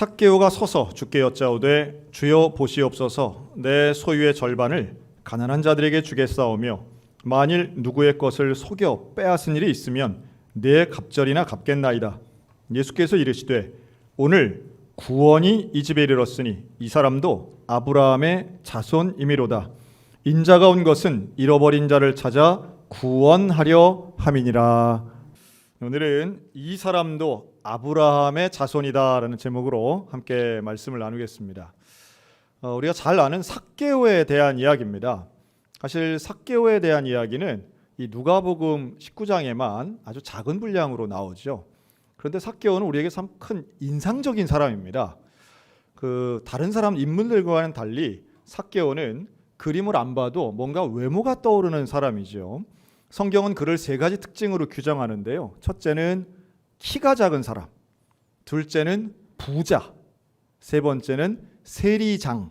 삭개오가 서서 주께 여짜오되 주여 보시옵소서 내 소유의 절반을 가난한 자들에게 주겠사오며 만일 누구의 것을 속여 빼앗은 일이 있으면 내 갑절이나 갚겠나이다. 예수께서 이르시되 오늘 구원이 이 집에 이르렀으니 이 사람도 아브라함의 자손이미로다. 인자가 온 것은 잃어버린 자를 찾아 구원하려 함이니라. 오늘은 이 사람도 아브라함의 자손이다라는 제목으로 함께 말씀을 나누겠습니다. 우리가 잘 아는 삭개오에 대한 이야기입니다. 사실 삭개오에 대한 이야기는 이 누가복음 19장에만 아주 작은 분량으로 나오죠. 그런데 삭개오는 우리에게 참 큰 인상적인 사람입니다. 다른 사람 인물들과는 달리 삭개오는 그림을 안 봐도 뭔가 외모가 떠오르는 사람이죠. 성경은 그를 세 가지 특징으로 규정하는데요. 첫째는 키가 작은 사람, 둘째는 부자, 세 번째는 세리장.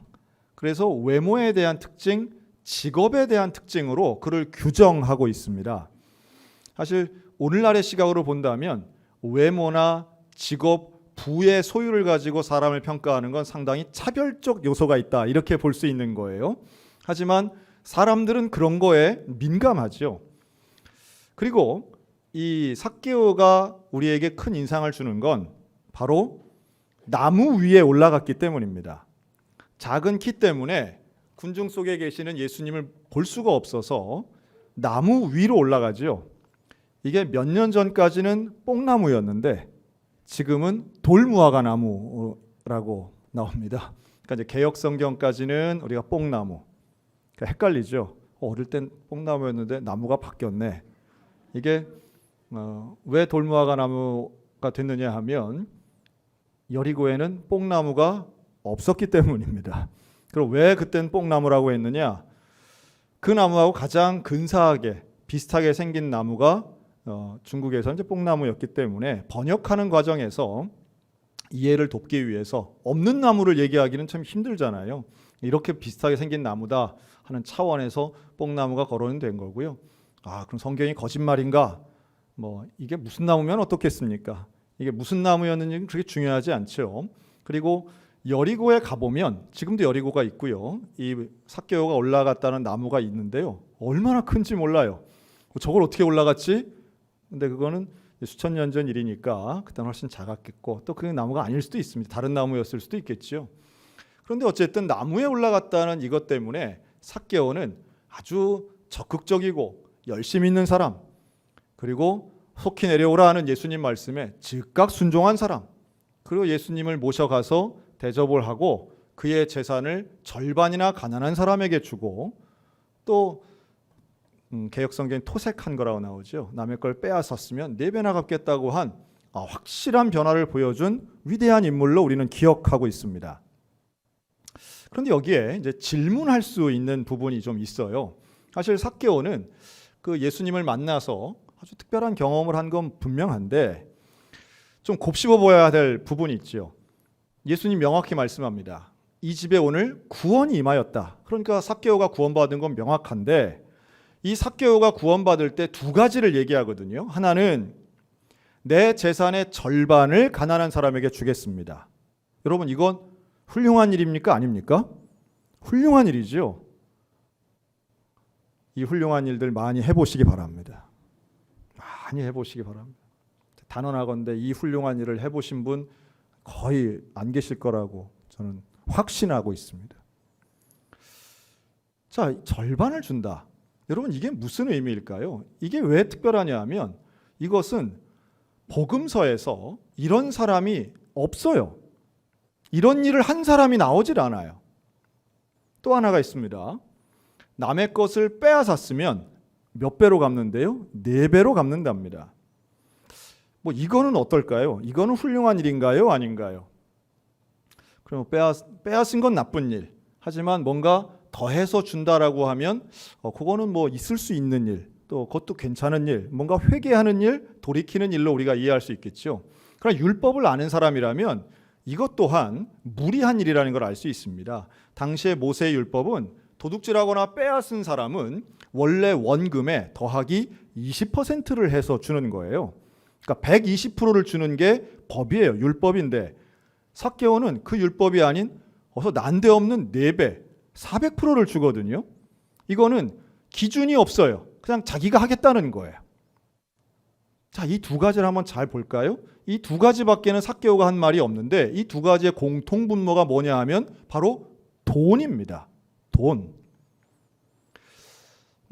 그래서 외모에 대한 특징, 직업에 대한 특징으로 그를 규정하고 있습니다. 사실 오늘날의 시각으로 본다면 외모나 직업, 부의 소유를 가지고 사람을 평가하는 건 상당히 차별적 요소가 있다, 이렇게 볼 수 있는 거예요. 하지만 사람들은 그런 거에 민감하죠. 그리고 이 삭개오가 우리에게 큰 인상을 주는 건 바로 나무 위에 올라갔기 때문입니다. 작은 키 때문에 군중 속에 계시는 예수님을 볼 수가 없어서 나무 위로 올라가죠. 이게 몇 년 전까지는 뽕나무였는데 지금은 돌무화과 나무라고 나옵니다. 그러니까 이제 개역 성경까지는 우리가 뽕나무. 그러니까 헷갈리죠. 어릴 땐 뽕나무였는데 나무가 바뀌었네. 이게 왜 돌무화과 나무가 됐느냐 하면 여리고에는 뽕나무가 없었기 때문입니다. 그럼 왜 그땐 뽕나무라고 했느냐? 그 나무하고 가장 근사하게 비슷하게 생긴 나무가 중국에서 이제 뽕나무였기 때문에 번역하는 과정에서 이해를 돕기 위해서 없는 나무를 얘기하기는 참 힘들잖아요. 이렇게 비슷하게 생긴 나무다 하는 차원에서 뽕나무가 거론된 거고요. 그럼 성경이 거짓말인가? 이게 무슨 나무면 어떻겠습니까? 이게 무슨 나무였는지는 그렇게 중요하지 않죠. 그리고 여리고에 가보면 지금도 여리고가 있고요. 이 삭개오가 올라갔다는 나무가 있는데요. 얼마나 큰지 몰라요. 저걸 어떻게 올라갔지? 근데 그거는 수천 년 전 일이니까 그때는 훨씬 작았겠고 또 그 나무가 아닐 수도 있습니다. 다른 나무였을 수도 있겠죠. 그런데 어쨌든 나무에 올라갔다는 이것 때문에 삭개오는 아주 적극적이고 열심 있는 사람, 그리고 속히 내려오라 하는 예수님 말씀에 즉각 순종한 사람, 그리고 예수님을 모셔가서 대접을 하고 그의 재산을 절반이나 가난한 사람에게 주고 또 개역성경에 토색한 거라고 나오죠. 남의 걸 빼앗았으면 4배나 갚겠다고 한 확실한 변화를 보여준 위대한 인물로 우리는 기억하고 있습니다. 그런데 여기에 이제 질문할 수 있는 부분이 좀 있어요. 사실 삭개오는 그 예수님을 만나서 아주 특별한 경험을 한 건 분명한데 좀 곱씹어 보아야 될 부분이 있죠. 예수님 명확히 말씀합니다. 이 집에 오늘 구원이 임하였다. 그러니까 삭개오가 구원받은 건 명확한데 이 삭개오가 구원받을 때 두 가지를 얘기하거든요. 하나는 내 재산의 절반을 가난한 사람에게 주겠습니다. 여러분, 이건 훌륭한 일입니까? 아닙니까? 훌륭한 일이죠. 이 훌륭한 일들 많이 해보시기 바랍니다. 많이 해보시기 바랍니다. 단언하건대 이 훌륭한 일을 해보신 분 거의 안 계실 거라고 저는 확신하고 있습니다. 자, 절반을 준다. 여러분, 이게 무슨 의미일까요? 이게 왜 특별하냐 하면 이것은 복음서에서 이런 사람이 없어요. 이런 일을 한 사람이 나오질 않아요. 또 하나가 있습니다. 남의 것을 빼앗았으면 몇 배로 갚는데요? 4배로 갚는답니다. 이거는 어떨까요? 이거는 훌륭한 일인가요? 아닌가요? 그럼 빼앗은 건 나쁜 일. 하지만 뭔가 더해서 준다라고 하면 그거는 있을 수 있는 일, 또 그것도 괜찮은 일, 뭔가 회개하는 일, 돌이키는 일로 우리가 이해할 수 있겠죠. 그러나 율법을 아는 사람이라면 이것 또한 무리한 일이라는 걸 알 수 있습니다. 당시의 모세의 율법은 도둑질하거나 빼앗은 사람은 원래 원금에 더하기 20%를 해서 주는 거예요. 그러니까 120%를 주는 게 법이에요. 율법인데 삭개오는 그 율법이 아닌 어서 난데없는 4배, 400%를 주거든요. 이거는 기준이 없어요. 그냥 자기가 하겠다는 거예요. 자, 이 두 가지를 한번 잘 볼까요? 이 두 가지밖에는 삭개오가 한 말이 없는데 이 두 가지의 공통분모가 뭐냐 하면 바로 돈입니다. 돈.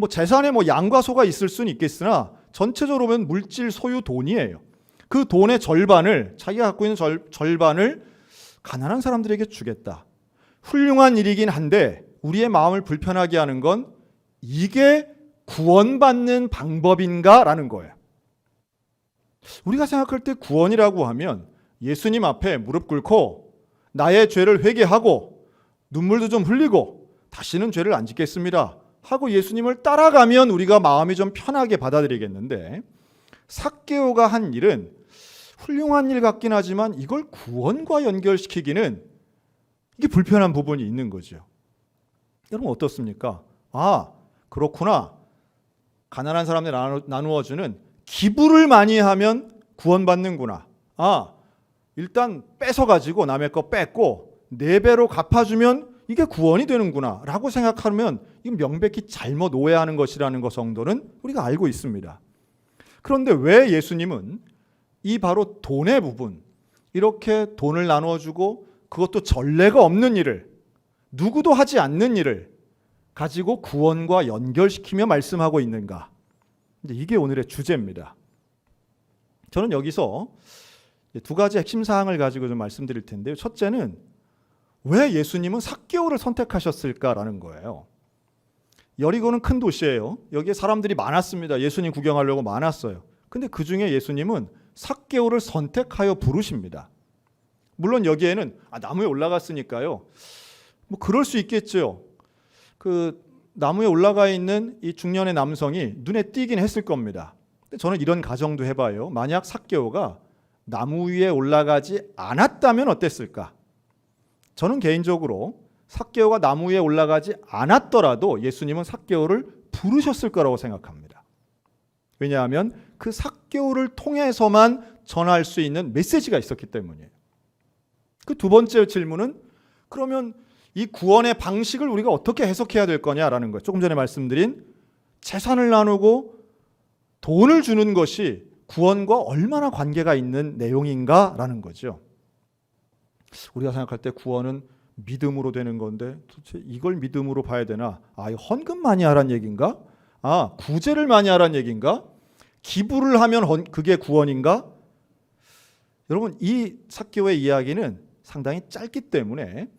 재산에 양과 소가 있을 수는 있겠으나 전체적으로 보면 물질 소유 돈이에요. 그 돈의 절반을, 자기가 갖고 있는 절반을 가난한 사람들에게 주겠다. 훌륭한 일이긴 한데 우리의 마음을 불편하게 하는 건 이게 구원받는 방법인가라는 거예요. 우리가 생각할 때 구원이라고 하면 예수님 앞에 무릎 꿇고 나의 죄를 회개하고 눈물도 좀 흘리고 다시는 죄를 안 짓겠습니다 하고 예수님을 따라가면 우리가 마음이 좀 편하게 받아들이겠는데, 삭개오가 한 일은 훌륭한 일 같긴 하지만 이걸 구원과 연결시키기는 이게 불편한 부분이 있는 거죠. 여러분 어떻습니까? 아, 그렇구나. 가난한 사람들 나누어주는 기부를 많이 하면 구원받는구나. 아, 일단 뺏어가지고 남의 거 뺏고 4배로 갚아주면 이게 구원이 되는구나 라고 생각하면 이건 명백히 잘못 오해하는 것이라는 것 정도는 우리가 알고 있습니다. 그런데 왜 예수님은 이 바로 돈의 부분, 이렇게 돈을 나누어주고 그것도 전례가 없는 일을, 누구도 하지 않는 일을 가지고 구원과 연결시키며 말씀하고 있는가? 이게 오늘의 주제입니다. 저는 여기서 두 가지 핵심 사항을 가지고 좀 말씀드릴 텐데요. 첫째는 왜 예수님은 삭개오를 선택하셨을까라는 거예요. 여리고는 큰 도시예요. 여기에 사람들이 많았습니다. 예수님 구경하려고 많았어요. 근데 그 중에 예수님은 삭개오를 선택하여 부르십니다. 물론 여기에는 나무에 올라갔으니까요. 그럴 수 있겠죠. 그 나무에 올라가 있는 이 중년의 남성이 눈에 띄긴 했을 겁니다. 근데 저는 이런 가정도 해봐요. 만약 삭개오가 나무 위에 올라가지 않았다면 어땠을까? 저는 개인적으로 삭개오가 나무 위에 올라가지 않았더라도 예수님은 삭개오를 부르셨을 거라고 생각합니다. 왜냐하면 그 삭개오를 통해서만 전할 수 있는 메시지가 있었기 때문이에요. 그 두 번째 질문은 그러면 이 구원의 방식을 우리가 어떻게 해석해야 될 거냐라는 거예요. 조금 전에 말씀드린 재산을 나누고 돈을 주는 것이 구원과 얼마나 관계가 있는 내용인가라는 거죠. 우리가 생각할 때 구원은 믿음으로 되는 건데 도대체 이걸 믿음으로 봐야 되나? 헌금 많이 하란 얘기인가? 구제를 많이 하란 얘기인가? 기부를 하면 그게 구원인가? 여러분, 이 삭개오의 이야기는 상당히 짧기 때문에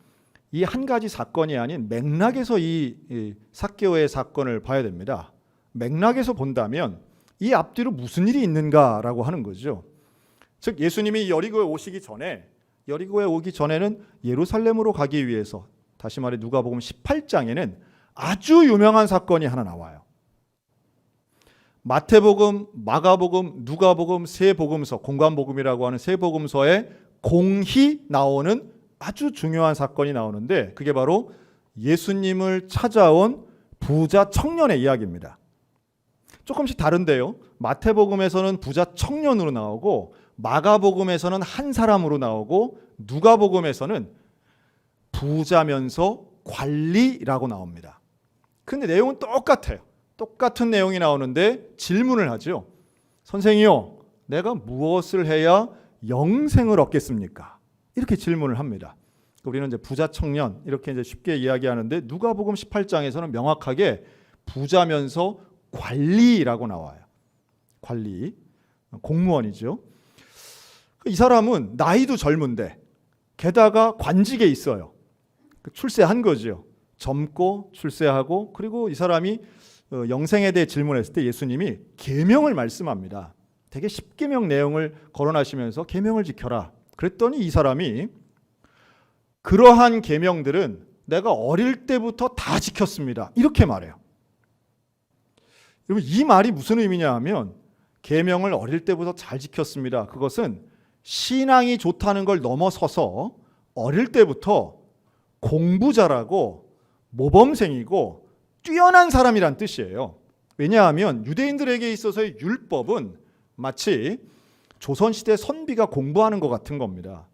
이 한 가지 사건이 아닌 맥락에서 이 삭개오의 사건을 봐야 됩니다. 맥락에서 본다면 이 앞뒤로 무슨 일이 있는가라고 하는 거죠. 즉 예수님이 여리고에 오기 전에는 예루살렘으로 가기 위해서, 다시 말해 누가복음 18장에는 아주 유명한 사건이 하나 나와요. 마태복음, 마가복음, 누가복음 세 복음서, 공관복음이라고 하는 세 복음서에 공히 나오는 아주 중요한 사건이 나오는데 그게 바로 예수님을 찾아온 부자 청년의 이야기입니다. 조금씩 다른데요. 마태복음에서는 부자 청년으로 나오고 마가복음에서는 한 사람으로 나오고 누가복음에서는 부자면서 관리라고 나옵니다. 근데 내용은 똑같아요. 똑같은 내용이 나오는데 질문을 하죠. 선생이요, 내가 무엇을 해야 영생을 얻겠습니까? 이렇게 질문을 합니다. 우리는 이제 부자 청년 이렇게 이제 쉽게 이야기하는데 누가복음 18장에서는 명확하게 부자면서 관리라고 나와요. 관리, 공무원이죠. 이 사람은 나이도 젊은데 게다가 관직에 있어요. 출세한 거죠. 젊고 출세하고, 그리고 이 사람이 영생에 대해 질문했을 때 예수님이 계명을 말씀합니다. 되게 10계명 내용을 거론하시면서 계명을 지켜라. 그랬더니 이 사람이 그러한 계명들은 내가 어릴 때부터 다 지켰습니다. 이렇게 말해요. 여러분, 이 말이 무슨 의미냐 하면 계명을 어릴 때부터 잘 지켰습니다. 그것은 신앙이 좋다는 걸 넘어서서 어릴 때부터 공부 잘하고 모범생이고 뛰어난 사람이란 뜻이에요. 왜냐하면 유대인들에게 있어서의 율법은 마치 조선시대 선비가 공부하는 것 같은 겁니다.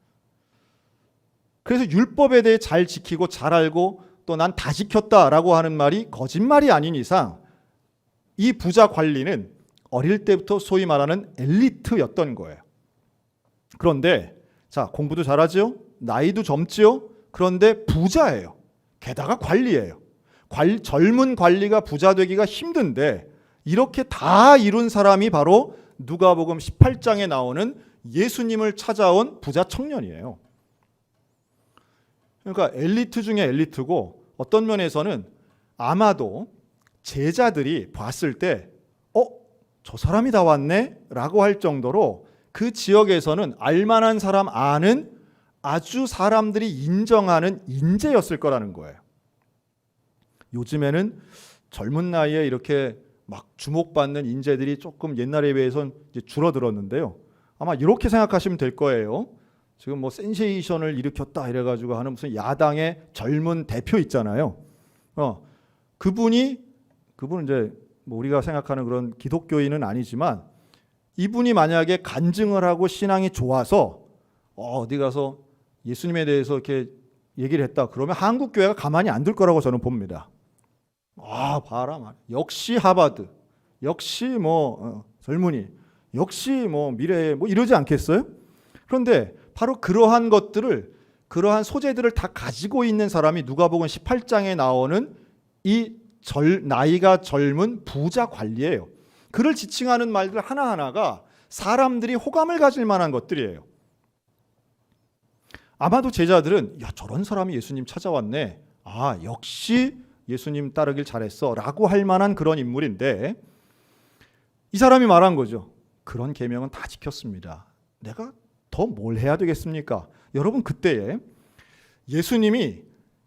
그래서 율법에 대해 잘 지키고 잘 알고 또 난 다 지켰다라고 하는 말이 거짓말이 아닌 이상 이 부자 관리는 어릴 때부터 소위 말하는 엘리트였던 거예요. 그런데 자, 공부도 잘하지요? 나이도 젊지요? 그런데 부자예요. 게다가 관리예요. 젊은 관리가 부자 되기가 힘든데 이렇게 다 이룬 사람이 바로 누가복음 18장에 나오는 예수님을 찾아온 부자 청년이에요. 그러니까 엘리트 중에 엘리트고 어떤 면에서는 아마도 제자들이 봤을 때 저 사람이 다 왔네? 라고 할 정도로 그 지역에서는 알만한 사람 아는 아주 사람들이 인정하는 인재였을 거라는 거예요. 요즘에는 젊은 나이에 이렇게 막 주목받는 인재들이 조금 옛날에 비해서는 이제 줄어들었는데요. 아마 이렇게 생각하시면 될 거예요. 지금 뭐 센세이션을 일으켰다 이래가지고 하는 무슨 야당의 젊은 대표 있잖아요. 그분은 이제 뭐 우리가 생각하는 그런 기독교인은 아니지만 이분이 만약에 간증을 하고 신앙이 좋아서 어디 가서 예수님에 대해서 이렇게 얘기를 했다 그러면 한국 교회가 가만히 안 둘 거라고 저는 봅니다. 봐라, 역시 하버드, 역시 뭐 젊은이, 역시 뭐 미래에 뭐 이러지 않겠어요? 그런데 바로 그러한 것들을, 그러한 소재들을 다 가지고 있는 사람이 누가복음 18장에 나오는 이 나이가 젊은 부자 관리예요. 그를 지칭하는 말들 하나하나가 사람들이 호감을 가질 만한 것들이에요. 아마도 제자들은 저런 사람이 예수님 찾아왔네. 역시 예수님 따르길 잘했어 라고 할 만한 그런 인물인데 이 사람이 말한 거죠. 그런 계명은 다 지켰습니다. 내가 더 뭘 해야 되겠습니까? 여러분, 그때에 예수님이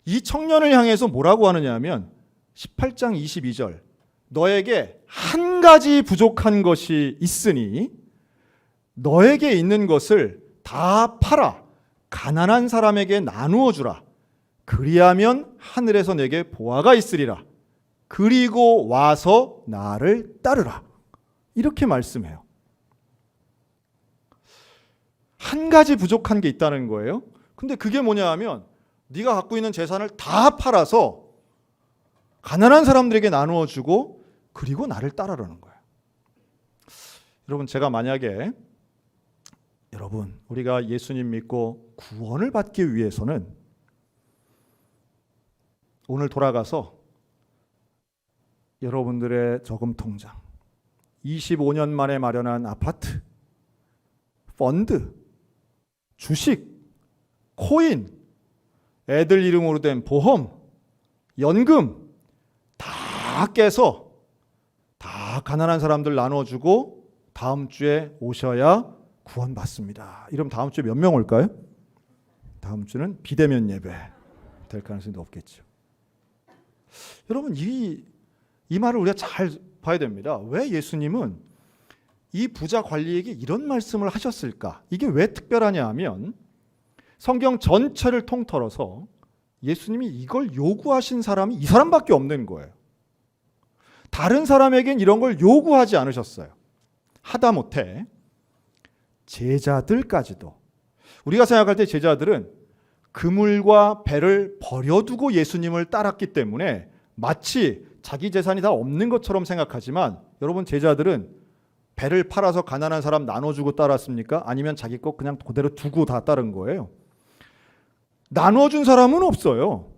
이 청년을 향해서 뭐라고 하느냐 하면 18장 22절, 너에게 한 가지 부족한 것이 있으니 너에게 있는 것을 다 팔아 가난한 사람에게 나누어 주라. 그리하면 하늘에서 내게 보화가 있으리라. 그리고 와서 나를 따르라. 이렇게 말씀해요. 한 가지 부족한 게 있다는 거예요. 근데 그게 뭐냐 하면 네가 갖고 있는 재산을 다 팔아서 가난한 사람들에게 나누어 주고 그리고 나를 따르라는 거예요. 여러분, 제가 만약에 우리가 예수님 믿고 구원을 받기 위해서는 오늘 돌아가서 여러분들의 저금 통장, 25년 만에 마련한 아파트, 펀드, 주식, 코인, 애들 이름으로 된 보험, 연금 다 깨서 다 가난한 사람들 나눠주고 다음 주에 오셔야 구원받습니다. 이러면 다음 주에 몇 명 올까요? 다음 주는 비대면 예배 될 가능성이 높겠죠. 여러분, 이 말을 우리가 잘 봐야 됩니다. 왜 예수님은 이 부자 관리에게 이런 말씀을 하셨을까? 이게 왜 특별하냐 하면 성경 전체를 통틀어서 예수님이 이걸 요구하신 사람이 이 사람밖에 없는 거예요. 다른 사람에겐 이런 걸 요구하지 않으셨어요. 하다못해 제자들까지도, 우리가 생각할 때 제자들은 그물과 배를 버려두고 예수님을 따랐기 때문에 마치 자기 재산이 다 없는 것처럼 생각하지만, 여러분, 제자들은 배를 팔아서 가난한 사람 나눠주고 따랐습니까? 아니면 자기 것 그냥 그대로 두고 다 따른 거예요? 나눠준 사람은 없어요.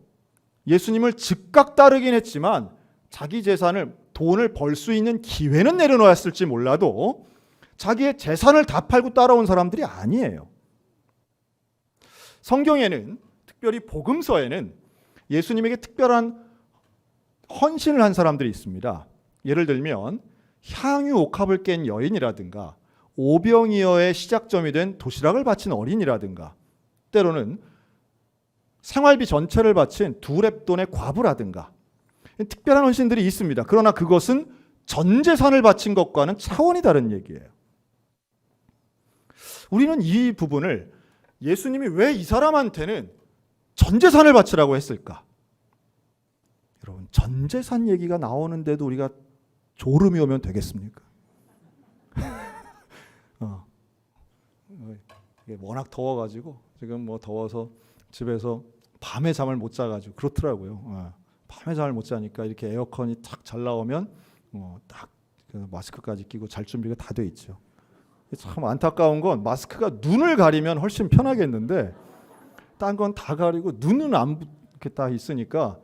예수님을 즉각 따르긴 했지만 자기 재산을, 돈을 벌 수 있는 기회는 내려놓았을지 몰라도 자기의 재산을 다 팔고 따라온 사람들이 아니에요. 성경에는, 특별히 복음서에는 예수님에게 특별한 헌신을 한 사람들이 있습니다. 예를 들면 향유 옥합을 깬 여인이라든가 오병이어의 시작점이 된 도시락을 바친 어린이라든가 때로는 생활비 전체를 바친 두 렙돈의 과부라든가 특별한 헌신들이 있습니다. 그러나 그것은 전 재산을 바친 것과는 차원이 다른 얘기예요. 우리는 이 부분을 예수님이 왜 이 사람한테는 전 재산을 바치라고 했을까? 여러분, 전 재산 얘기가 나오는데도 우리가 졸음이 오면 되겠습니까? 이게 워낙 더워가지고 지금 뭐 더워서 집에서 밤에 잠을 못 자가지고 그렇더라고요. 밤에 잠을 못 자니까 이렇게 에어컨이 탁 잘 나오면 딱 마스크까지 끼고 잘 준비가 다 돼 있죠. 참 안타까운 건 마스크가 눈을 가리면 훨씬 편하겠는데 딴 건 다 가리고 눈은 안 이렇게 딱 있으니까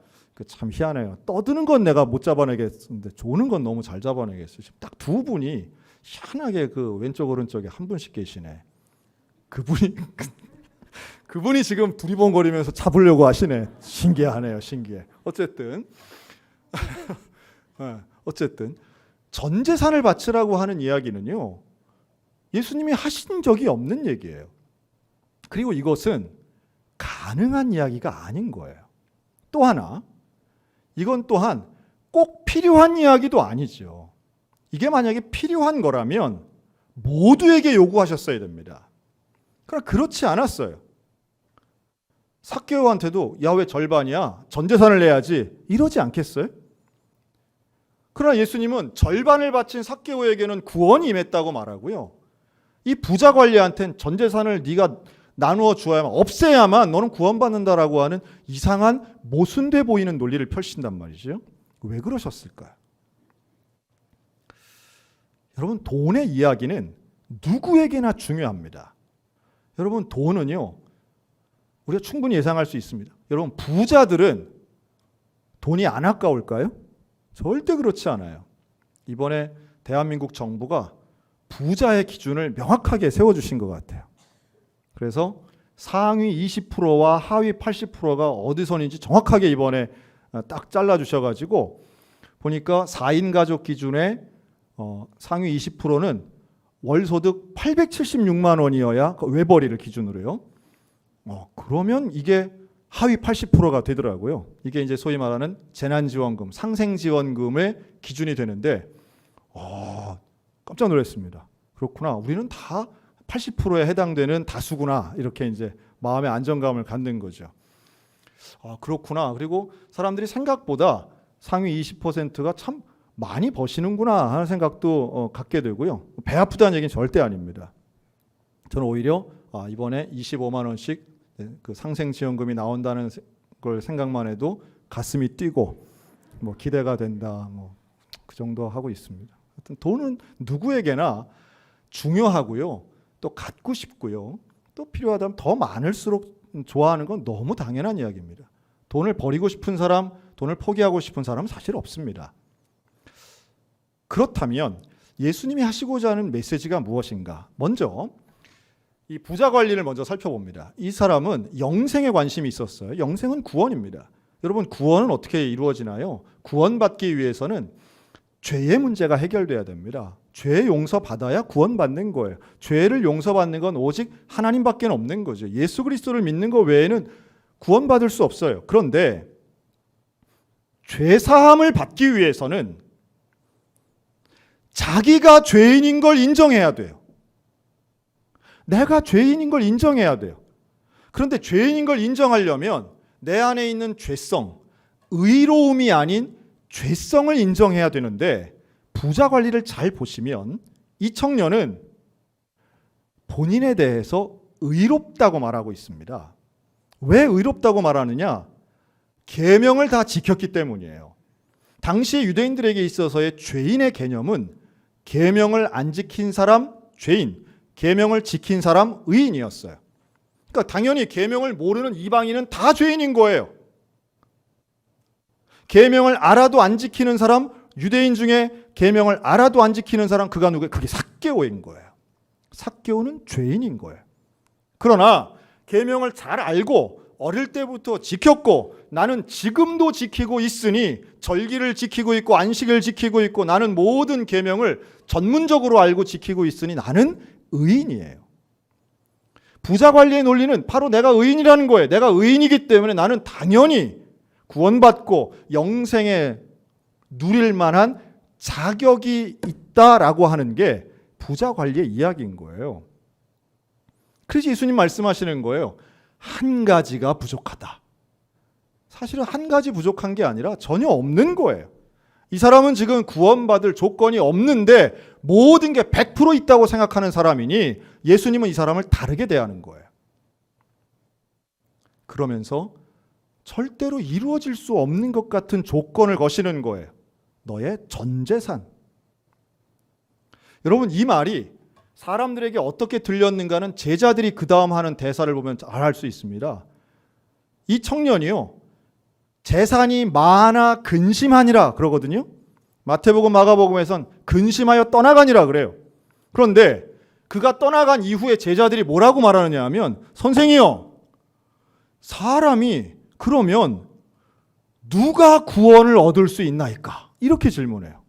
참 희한해요. 떠드는 건 내가 못 잡아내겠는데 조는 건 너무 잘 잡아내겠어요. 딱 두 분이 희한하게 그 왼쪽 오른쪽에 한 분씩 계시네. 그분이 지금 두리번거리면서 잡으려고 하시네. 신기하네요. 신기해. 어쨌든 전 재산을 바치라고 하는 이야기는요, 예수님이 하신 적이 없는 얘기예요. 그리고 이것은 가능한 이야기가 아닌 거예요. 또 하나, 이건 또한 꼭 필요한 이야기도 아니죠. 이게 만약에 필요한 거라면 모두에게 요구하셨어야 됩니다. 그러나 그렇지 않았어요. 삭개오한테도 야, 왜 절반이야? 전 재산을 내야지. 이러지 않겠어요? 그러나 예수님은 절반을 바친 삭개오에게는 구원이 임했다고 말하고요. 이 부자 관리한테는 전 재산을 네가 나누어 주어야만, 없애야만 너는 구원받는다라고 하는 이상한 모순돼 보이는 논리를 펼친단 말이죠. 왜 그러셨을까요? 여러분, 돈의 이야기는 누구에게나 중요합니다. 여러분, 돈은요, 우리가 충분히 예상할 수 있습니다. 여러분, 부자들은 돈이 안 아까울까요? 절대 그렇지 않아요. 이번에 대한민국 정부가 부자의 기준을 명확하게 세워주신 것 같아요. 그래서 상위 20%와 하위 80%가 어디선인지 정확하게 이번에 딱 잘라주셔가지고 보니까 4인 가족 기준에 상위 20%는 월소득 876만 원이어야 외벌이를 기준으로요. 그러면 이게 하위 80%가 되더라고요. 이게 이제 소위 말하는 재난지원금, 상생지원금의 기준이 되는데 깜짝 놀랐습니다. 그렇구나. 우리는 다 80%에 해당되는 다수구나. 이렇게 이제 마음의 안정감을 갖는 거죠. 그렇구나. 그리고 사람들이 생각보다 상위 20%가 참 많이 버시는구나 하는 생각도 갖게 되고요. 배 아프다는 얘기는 절대 아닙니다. 저는 오히려 이번에 25만 원씩 그 상생지원금이 나온다는 걸 생각만 해도 가슴이 뛰고 기대가 된다. 그 정도 하고 있습니다. 하여튼 돈은 누구에게나 중요하고요. 또 갖고 싶고요. 또 필요하다면 더 많을수록 좋아하는 건 너무 당연한 이야기입니다. 돈을 버리고 싶은 사람, 돈을 포기하고 싶은 사람은 사실 없습니다. 그렇다면 예수님이 하시고자 하는 메시지가 무엇인가? 먼저 이 부자 관리를 먼저 살펴봅니다. 이 사람은 영생에 관심이 있었어요. 영생은 구원입니다. 여러분, 구원은 어떻게 이루어지나요? 구원받기 위해서는 죄의 문제가 해결돼야 됩니다. 죄 용서받아야 구원받는 거예요. 죄를 용서받는 건 오직 하나님밖에 없는 거죠. 예수 그리스도를 믿는 것 외에는 구원받을 수 없어요. 그런데 죄사함을 받기 위해서는 자기가 죄인인 걸 인정해야 돼요. 내가 죄인인 걸 인정해야 돼요. 그런데 죄인인 걸 인정하려면 내 안에 있는 죄성, 의로움이 아닌 죄성을 인정해야 되는데 부자 관리를 잘 보시면 이 청년은 본인에 대해서 의롭다고 말하고 있습니다. 왜 의롭다고 말하느냐? 계명을 다 지켰기 때문이에요. 당시 유대인들에게 있어서의 죄인의 개념은 계명을 안 지킨 사람 죄인, 계명을 지킨 사람 의인이었어요. 그러니까 당연히 계명을 모르는 이방인은 다 죄인인 거예요. 계명을 알아도 안 지키는 사람, 유대인 중에 계명을 알아도 안 지키는 사람, 그가 누구예요? 그게 삭개오인 거예요. 삭개오는 죄인인 거예요. 그러나 계명을 잘 알고 어릴 때부터 지켰고 나는 지금도 지키고 있으니 절기를 지키고 있고 안식을 지키고 있고 나는 모든 계명을 전문적으로 알고 지키고 있으니 나는 의인이에요. 부자 관리의 논리는 바로 내가 의인이라는 거예요. 내가 의인이기 때문에 나는 당연히 구원받고 영생에 누릴 만한 자격이 있다라고 하는 게 부자 관리의 이야기인 거예요. 그래서 예수님 말씀하시는 거예요. 한 가지가 부족하다. 사실은 한 가지 부족한 게 아니라 전혀 없는 거예요. 이 사람은 지금 구원받을 조건이 없는데 모든 게 100% 있다고 생각하는 사람이니 예수님은 이 사람을 다르게 대하는 거예요. 그러면서 절대로 이루어질 수 없는 것 같은 조건을 거시는 거예요. 너의 전 재산. 여러분, 이 말이 사람들에게 어떻게 들렸는가는 제자들이 그 다음 하는 대사를 보면 잘 알 수 있습니다. 이 청년이요, 재산이 많아 근심하니라 그러거든요. 마태복음, 마가복음에선 근심하여 떠나가니라 그래요. 그런데 그가 떠나간 이후에 제자들이 뭐라고 말하느냐 하면, 선생이요, 사람이 그러면 누가 구원을 얻을 수 있나이까? 이렇게 질문해요.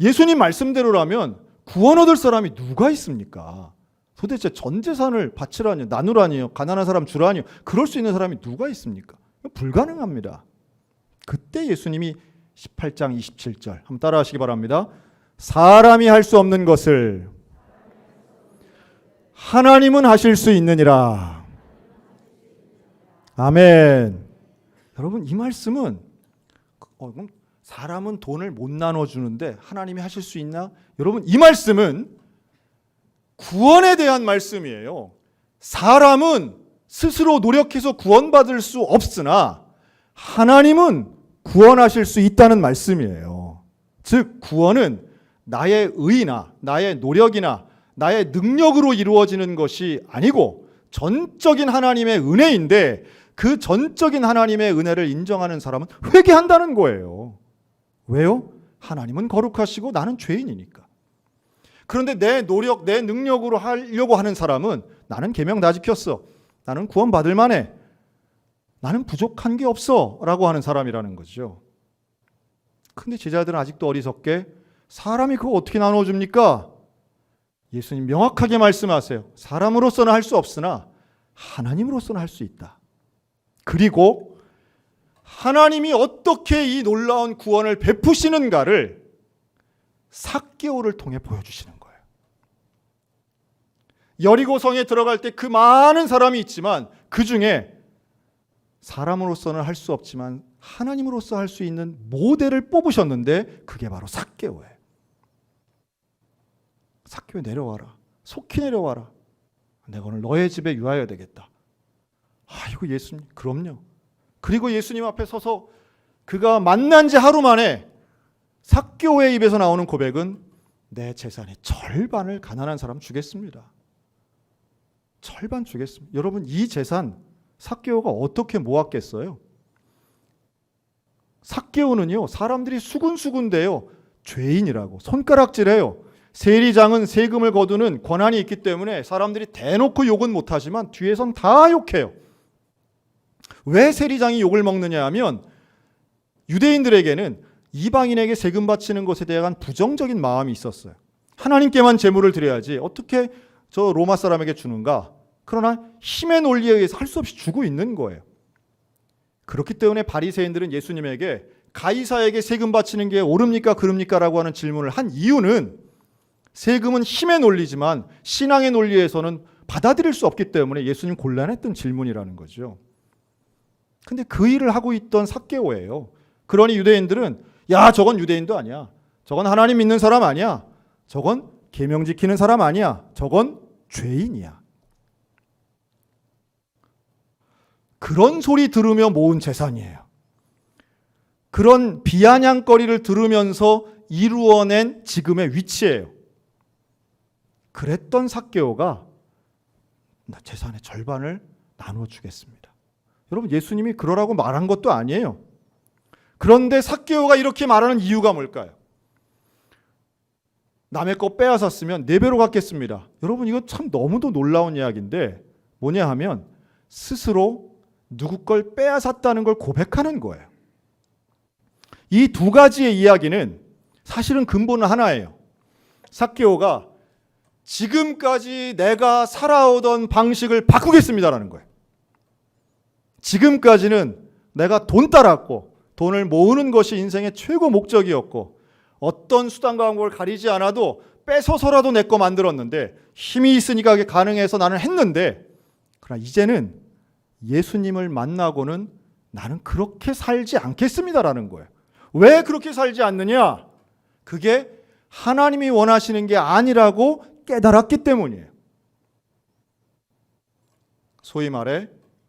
예수님 말씀대로라면 구원 얻을 사람이 누가 있습니까? 도대체 전 재산을 바치라니요, 나누라니요, 가난한 사람 주라니요, 그럴 수 있는 사람이 누가 있습니까? 불가능합니다. 그때 예수님이 18장 27절 한번 따라하시기 바랍니다. 사람이 할 수 없는 것을 하나님은 하실 수 있느니라. 아멘. 여러분, 이 말씀은 사람은 돈을 못 나눠주는데 하나님이 하실 수 있나? 여러분, 이 말씀은 구원에 대한 말씀이에요. 사람은 스스로 노력해서 구원받을 수 없으나 하나님은 구원하실 수 있다는 말씀이에요. 즉, 구원은 나의 의나 나의 노력이나 나의 능력으로 이루어지는 것이 아니고 전적인 하나님의 은혜인데, 그 전적인 하나님의 은혜를 인정하는 사람은 회개한다는 거예요. 왜요? 하나님은 거룩하시고 나는 죄인이니까. 그런데 내 노력, 내 능력으로 하려고 하는 사람은 나는 계명 다 지켰어, 나는 구원받을 만해, 나는 부족한 게 없어 라고 하는 사람이라는 거죠. 근데 제자들은 아직도 어리석게 사람이 그거 어떻게 나눠줍니까? 예수님 명확하게 말씀하세요. 사람으로서는 할 수 없으나 하나님으로서는 할 수 있다. 그리고 하나님이 어떻게 이 놀라운 구원을 베푸시는가를 삭개오를 통해 보여주시는 거예요. 여리고성에 들어갈 때 그 많은 사람이 있지만 그 중에 사람으로서는 할 수 없지만 하나님으로서 할 수 있는 모델을 뽑으셨는데 그게 바로 삭개오예요. 삭개오, 내려와라. 속히 내려와라. 내가 오늘 너의 집에 유하여야 되겠다. 아이고 예수님, 그럼요. 그리고 예수님 앞에 서서 그가 만난 지 하루 만에 삭개오의 입에서 나오는 고백은 내 재산의 절반을 가난한 사람 주겠습니다. 절반 주겠습니다. 여러분, 이 재산 삭개오가 어떻게 모았겠어요? 삭개오는요, 사람들이 수군수군대요, 죄인이라고 손가락질해요. 세리장은 세금을 거두는 권한이 있기 때문에 사람들이 대놓고 욕은 못하지만 뒤에선 다 욕해요. 왜 세리장이 욕을 먹느냐 하면 유대인들에게는 이방인에게 세금 바치는 것에 대한 부정적인 마음이 있었어요. 하나님께만 제물을 드려야지 어떻게 저 로마 사람에게 주는가? 그러나 힘의 논리에 의해서 할 수 없이 주고 있는 거예요. 그렇기 때문에 바리새인들은 예수님에게 가이사에게 세금 바치는 게 옳습니까 그릅니까? 라고 하는 질문을 한 이유는 세금은 힘의 논리지만 신앙의 논리에서는 받아들일 수 없기 때문에 예수님 곤란했던 질문이라는 거죠. 근데 그 일을 하고 있던 삭개오예요. 그러니 유대인들은 야, 저건 유대인도 아니야, 저건 하나님 믿는 사람 아니야, 저건 계명 지키는 사람 아니야, 저건 죄인이야. 그런 소리 들으며 모은 재산이에요. 그런 비아냥거리를 들으면서 이루어낸 지금의 위치예요. 그랬던 삭개오가 나 재산의 절반을 나누어 주겠습니다. 여러분, 예수님이 그러라고 말한 것도 아니에요. 그런데 삭개오가 이렇게 말하는 이유가 뭘까요? 남의 거 빼앗았으면 4배로 갚겠습니다. 여러분, 이거 참 너무도 놀라운 이야기인데 뭐냐 하면 스스로 누구 걸 빼앗았다는 걸 고백하는 거예요. 이 두 가지의 이야기는 사실은 근본은 하나예요. 삭개오가 지금까지 내가 살아오던 방식을 바꾸겠습니다라는 거예요. 지금까지는 내가 돈 따랐고 돈을 모으는 것이 인생의 최고 목적이었고 어떤 수단과 방법을 가리지 않아도 뺏어서라도 내 거 만들었는데 힘이 있으니까 그게 가능해서 나는 했는데, 그러나 이제는 예수님을 만나고는 나는 그렇게 살지 않겠습니다라는 거예요. 왜 그렇게 살지 않느냐? 그게 하나님이 원하시는 게 아니라고 깨달았기 때문이에요. 소위 말해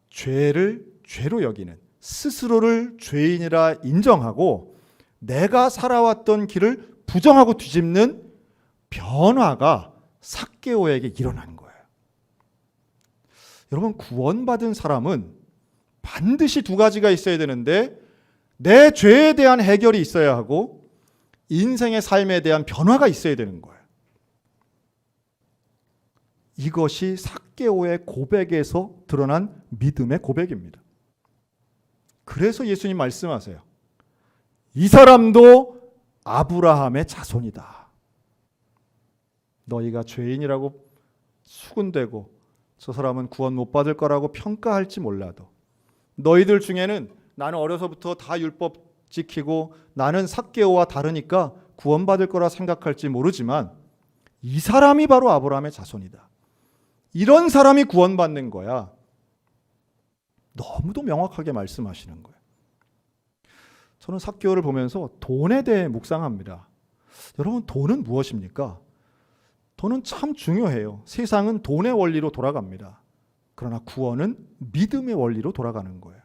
죄를 죄로 여기는, 스스로를 죄인이라 인정하고 내가 살아왔던 길을 부정하고 뒤집는 변화가 삭개오에게 일어난 거예요. 여러분, 구원받은 사람은 반드시 두 가지가 있어야 되는데, 내 죄에 대한 해결이 있어야 하고 인생의 삶에 대한 변화가 있어야 되는 거예요. 이것이 삭개오의 고백에서 드러난 믿음의 고백입니다. 그래서 예수님 말씀하세요. 이 사람도 아브라함의 자손이다. 너희가 죄인이라고 수군대고 저 사람은 구원 못 받을 거라고 평가할지 몰라도, 너희들 중에는 나는 어려서부터 다 율법 지키고 나는 삭개오와 다르니까 구원받을 거라 생각할지 모르지만 이 사람이 바로 아브라함의 자손이다. 이런 사람이 구원받는 거야. 너무도 명확하게 말씀하시는 거예요. 저는 삭개오를 보면서 돈에 대해 묵상합니다. 여러분, 돈은 무엇입니까? 돈은 참 중요해요. 세상은 돈의 원리로 돌아갑니다. 그러나 구원은 믿음의 원리로 돌아가는 거예요.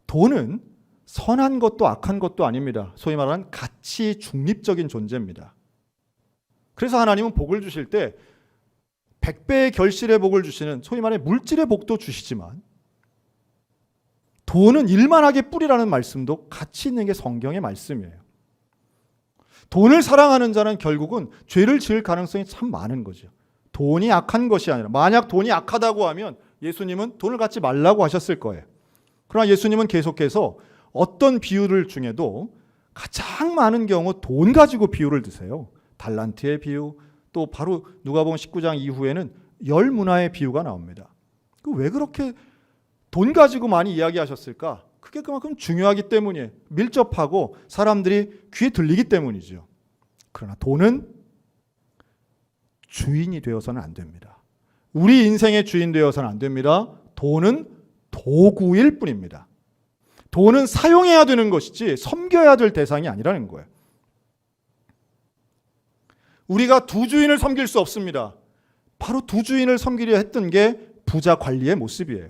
돈은 선한 것도 악한 것도 아닙니다. 소위 말하는 가치 중립적인 존재입니다. 그래서 하나님은 복을 주실 때 100배의 결실의 복을 주시는, 소위 말해 물질의 복도 주시지만, 돈은 일만하게 뿌리라는 말씀도 가치 있는 게 성경의 말씀이에요. 돈을 사랑하는 자는 결국은 죄를 지을 가능성이 참 많은 거죠. 돈이 악한 것이 아니라, 만약 돈이 악하다고 하면 예수님은 돈을 갖지 말라고 하셨을 거예요. 그러나 예수님은 계속해서 어떤 비유를 중에도 가장 많은 경우 돈 가지고 비유를 드세요. 달란트의 비유, 또 바로 누가복음 19장 이후에는 열 문화의 비유가 나옵니다. 왜 그렇게 돈 가지고 많이 이야기하셨을까? 그게 그만큼 중요하기 때문이에요. 밀접하고 사람들이 귀에 들리기 때문이죠. 그러나 돈은 주인이 되어서는 안 됩니다. 우리 인생의 주인 되어서는 안 됩니다. 돈은 도구일 뿐입니다. 돈은 사용해야 되는 것이지 섬겨야 될 대상이 아니라는 거예요. 우리가 두 주인을 섬길 수 없습니다. 바로 두 주인을 섬기려 했던 게 부자 관리의 모습이에요.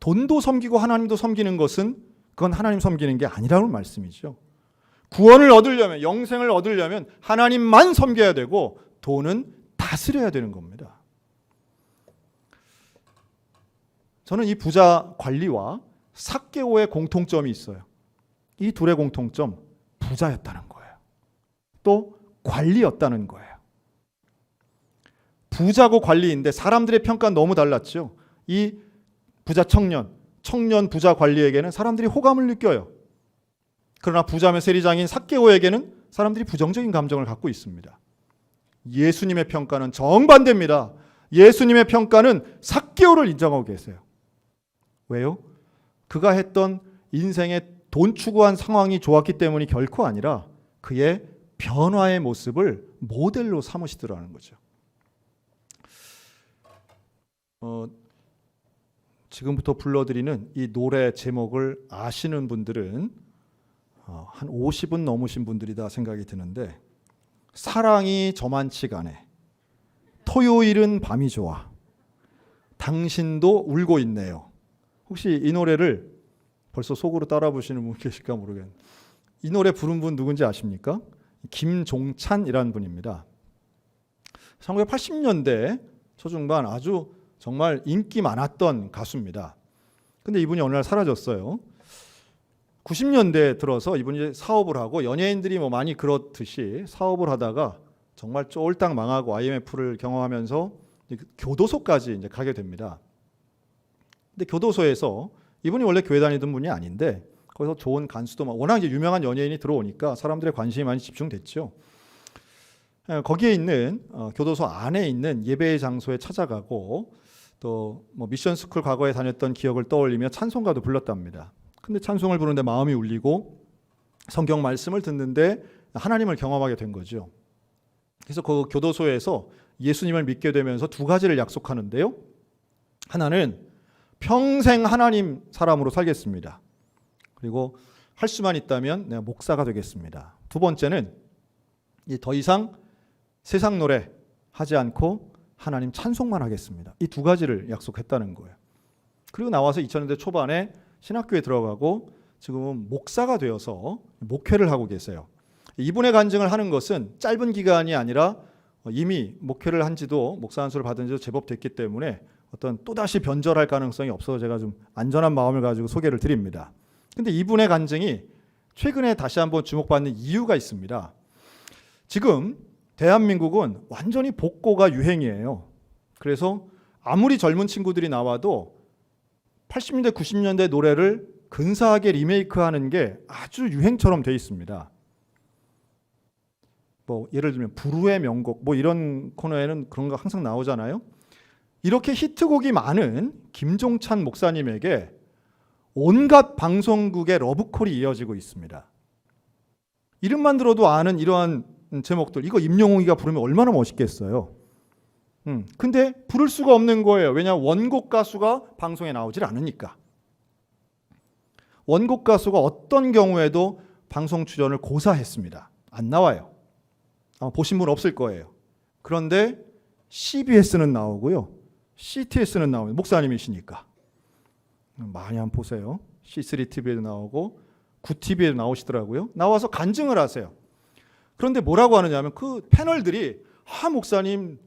돈도 섬기고 하나님도 섬기는 것은 그건 하나님 섬기는 게 아니라는 말씀이죠. 구원을 얻으려면, 영생을 얻으려면 하나님만 섬겨야 되고 돈은 다스려야 되는 겁니다. 저는 이 부자 관리와 삭개오의 공통점이 있어요. 이 둘의 공통점, 부자였다는 거예요. 또 관리였다는 거예요. 부자고 관리인데 사람들의 평가는 너무 달랐죠. 이 부자 청년 부자 관리에게는 사람들이 호감을 느껴요. 그러나 부자며 세리장인 삭개오에게는 사람들이 부정적인 감정을 갖고 있습니다. 예수님의 평가는 정반대입니다. 예수님의 평가는 삭개오를 인정하고 계세요. 왜요? 그가 했던 인생의 돈 추구한 상황이 좋았기 때문이 결코 아니라 그의 변화의 모습을 모델로 삼으시더라는 거죠. 지금부터 불러드리는 이 노래 제목을 아시는 분들은 한 50은 넘으신 분들이다 생각이 드는데, 사랑이 저만치가 않네, 토요일은 밤이 좋아, 당신도 울고 있네요. 혹시 이 노래를 벌써 속으로 따라 부르시는 분 계실까 모르겠는데, 이 노래 부른 분 누군지 아십니까? 김종찬이라는 분입니다. 1980년대 초중반 아주 정말 인기 많았던 가수입니다. 근데 이분이 어느 날 사라졌어요. 90년대 들어서 이분이 사업을 하고, 연예인들이 뭐 많이 그렇듯이 사업을 하다가 정말 쫄딱 망하고 IMF를 경험하면서 교도소까지 이제 가게 됩니다. 근데 교도소에서 이분이 원래 교회 다니던 분이 아닌데 거기서 좋은 간수도 워낙 이제 유명한 연예인이 들어오니까 사람들의 관심이 많이 집중됐죠. 거기에 있는 교도소 안에 있는 예배의 장소에 찾아가고, 또 뭐 미션 스쿨 과거에 다녔던 기억을 떠올리며 찬송가도 불렀답니다. 근데 찬송을 부르는데 마음이 울리고 성경 말씀을 듣는데 하나님을 경험하게 된 거죠. 그래서 그 교도소에서 예수님을 믿게 되면서 두 가지를 약속하는데요. 하나는 평생 하나님 사람으로 살겠습니다. 그리고 할 수만 있다면 내가 목사가 되겠습니다. 두 번째는 더 이상 세상 노래 하지 않고 하나님 찬송만 하겠습니다. 이 두 가지를 약속했다는 거예요. 그리고 나와서 2000년대 초반에 신학교에 들어가고 지금은 목사가 되어서 목회를 하고 계세요. 이분의 간증을 하는 것은 짧은 기간이 아니라 이미 목회를 한 지도, 목사 안수를 받은 지도 제법 됐기 때문에 어떤 또다시 변절할 가능성이 없어서 제가 좀 안전한 마음을 가지고 소개를 드립니다. 근데 이분의 간증이 최근에 다시 한번 주목받는 이유가 있습니다. 지금 대한민국은 완전히 복고가 유행이에요. 그래서 아무리 젊은 친구들이 나와도 80년대, 90년대 노래를 근사하게 리메이크하는 게 아주 유행처럼 돼 있습니다. 뭐 예를 들면 불후의 명곡 뭐 이런 코너에는 그런 거 항상 나오잖아요. 이렇게 히트곡이 많은 김종찬 목사님에게 온갖 방송국의 러브콜이 이어지고 있습니다. 이름만 들어도 아는 이러한 제목들, 이거 임영웅이가 부르면 얼마나 멋있겠어요. 근데 부를 수가 없는 거예요. 왜냐하면 원곡 가수가 방송에 나오질 않으니까. 원곡 가수가 어떤 경우에도 방송 출연을 고사했습니다. 안 나와요. 아마 보신 분 없을 거예요. 그런데 CBS는 나오고요. CTS는 나오고, 목사님이시니까. 많이 한번 보세요. C3TV에도 나오고 9TV에도 나오시더라고요. 나와서 간증을 하세요. 그런데 뭐라고 하느냐면 그 패널들이 목사님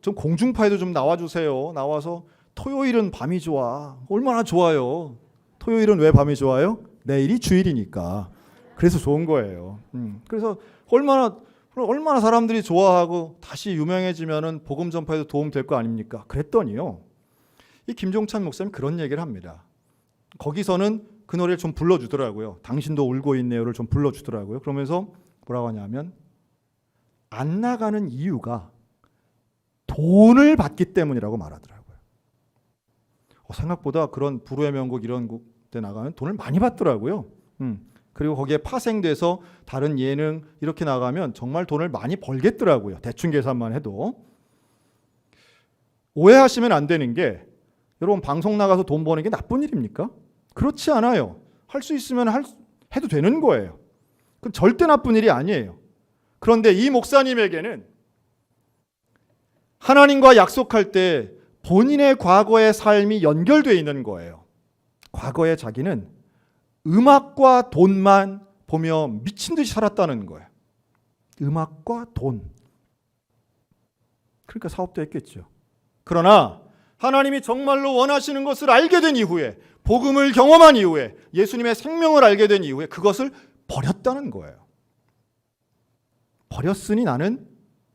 좀 공중파에도 좀 나와주세요. 나와서 토요일은 밤이 좋아. 얼마나 좋아요. 토요일은 왜 밤이 좋아요? 내일이 주일이니까. 그래서 좋은 거예요. 그래서 얼마나 사람들이 좋아하고 다시 유명해지면은 복음 전파에도 도움 될 거 아닙니까? 그랬더니요. 이 김종찬 목사님 그런 얘기를 합니다. 거기서는 그 노래를 좀 불러주더라고요. 당신도 울고 있네요를 좀 불러주더라고요. 그러면서 뭐라고 하냐면 안 나가는 이유가 돈을 받기 때문이라고 말하더라고요. 생각보다 그런 불후의 명곡 이런 곡에 나가면 돈을 많이 받더라고요. 그리고 거기에 파생돼서 다른 예능 이렇게 나가면 정말 돈을 많이 벌겠더라고요. 대충 계산만 해도. 오해하시면 안 되는 게 여러분 방송 나가서 돈 버는 게 나쁜 일입니까? 그렇지 않아요. 할 수 있으면 해도 되는 거예요. 그건 절대 나쁜 일이 아니에요. 그런데 이 목사님에게는 하나님과 약속할 때 본인의 과거의 삶이 연결되어 있는 거예요. 과거에 자기는 음악과 돈만 보며 미친 듯이 살았다는 거예요. 음악과 돈. 그러니까 사업도 했겠죠. 그러나 하나님이 정말로 원하시는 것을 알게 된 이후에, 복음을 경험한 이후에, 예수님의 생명을 알게 된 이후에 그것을 버렸다는 거예요. 버렸으니 나는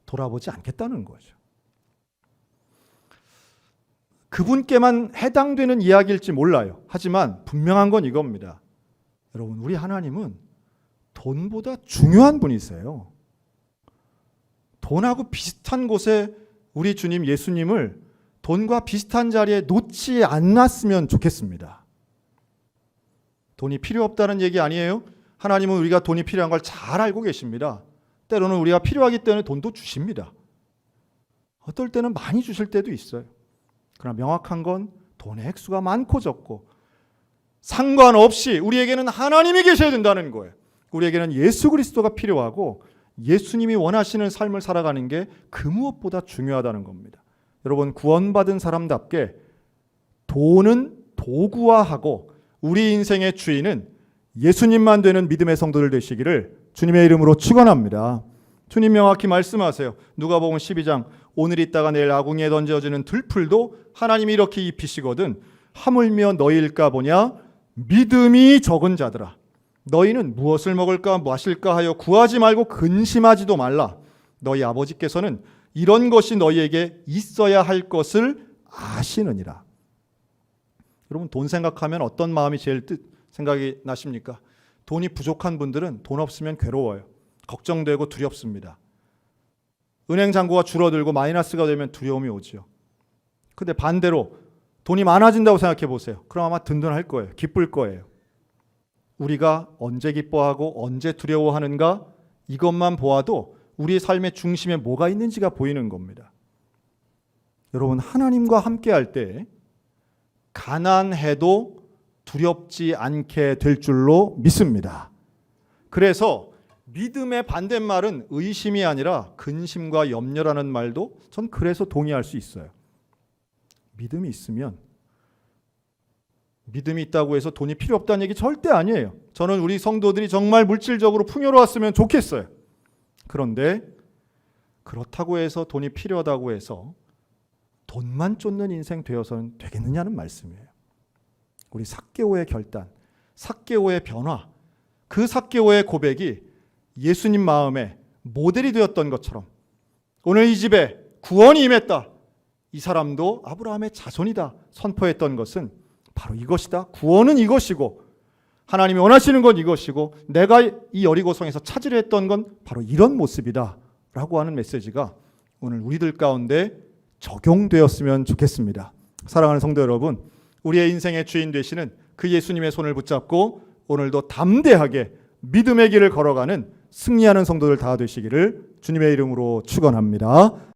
돌아보지 않겠다는 거죠. 그분께만 해당되는 이야기일지 몰라요. 하지만 분명한 건 이겁니다. 여러분, 우리 하나님은 돈보다 중요한 분이세요. 돈하고 비슷한 곳에 우리 주님 예수님을 돈과 비슷한 자리에 놓지 않았으면 좋겠습니다. 돈이 필요 없다는 얘기 아니에요. 하나님은 우리가 돈이 필요한 걸 잘 알고 계십니다. 때로는 우리가 필요하기 때문에 돈도 주십니다. 어떨 때는 많이 주실 때도 있어요. 그러나 명확한 건 돈의 액수가 많고 적고 상관없이 우리에게는 하나님이 계셔야 된다는 거예요. 우리에게는 예수 그리스도가 필요하고 예수님이 원하시는 삶을 살아가는 게 그 무엇보다 중요하다는 겁니다. 여러분, 구원받은 사람답게 돈은 도구화하고 우리 인생의 주인은 예수님만 되는 믿음의 성도들 되시기를 주님의 이름으로 축원합니다. 주님 명확히 말씀하세요. 누가복음 12장 오늘 있다가 내일 아궁이에 던져지는 들풀도 하나님이 이렇게 입히시거든 하물며 너희일까 보냐 믿음이 적은 자들아 너희는 무엇을 먹을까 마실까 하여 구하지 말고 근심하지도 말라. 너희 아버지께서는 이런 것이 너희에게 있어야 할 것을 아시느니라. 여러분, 돈 생각하면 어떤 마음이 제일 생각이 나십니까? 돈이 부족한 분들은 돈 없으면 괴로워요. 걱정되고 두렵습니다. 은행 잔고가 줄어들고 마이너스가 되면 두려움이 오죠. 근데 반대로 돈이 많아진다고 생각해 보세요. 그럼 아마 든든할 거예요. 기쁠 거예요. 우리가 언제 기뻐하고 언제 두려워하는가 이것만 보아도 우리의 삶의 중심에 뭐가 있는지가 보이는 겁니다. 여러분, 하나님과 함께할 때 가난해도 두렵지 않게 될 줄로 믿습니다. 그래서 믿음의 반대말은 의심이 아니라 근심과 염려라는 말도 전 그래서 동의할 수 있어요. 믿음이 있으면, 믿음이 있다고 해서 돈이 필요 없다는 얘기 절대 아니에요. 저는 우리 성도들이 정말 물질적으로 풍요로웠으면 좋겠어요. 그런데 그렇다고 해서 돈이 필요하다고 해서 돈만 쫓는 인생 되어서는 되겠느냐는 말씀이에요. 우리 삭개오의 결단, 삭개오의 변화, 그 삭개오의 고백이 예수님 마음에 모델이 되었던 것처럼 오늘 이 집에 구원이 임했다, 이 사람도 아브라함의 자손이다 선포했던 것은 바로 이것이다. 구원은 이것이고 하나님이 원하시는 건 이것이고 내가 이 여리고성에서 찾으려 했던 건 바로 이런 모습이다 라고 하는 메시지가 오늘 우리들 가운데 적용되었으면 좋겠습니다. 사랑하는 성도 여러분, 우리의 인생의 주인 되시는 그 예수님의 손을 붙잡고 오늘도 담대하게 믿음의 길을 걸어가는 승리하는 성도들 다 되시기를 주님의 이름으로 축원합니다.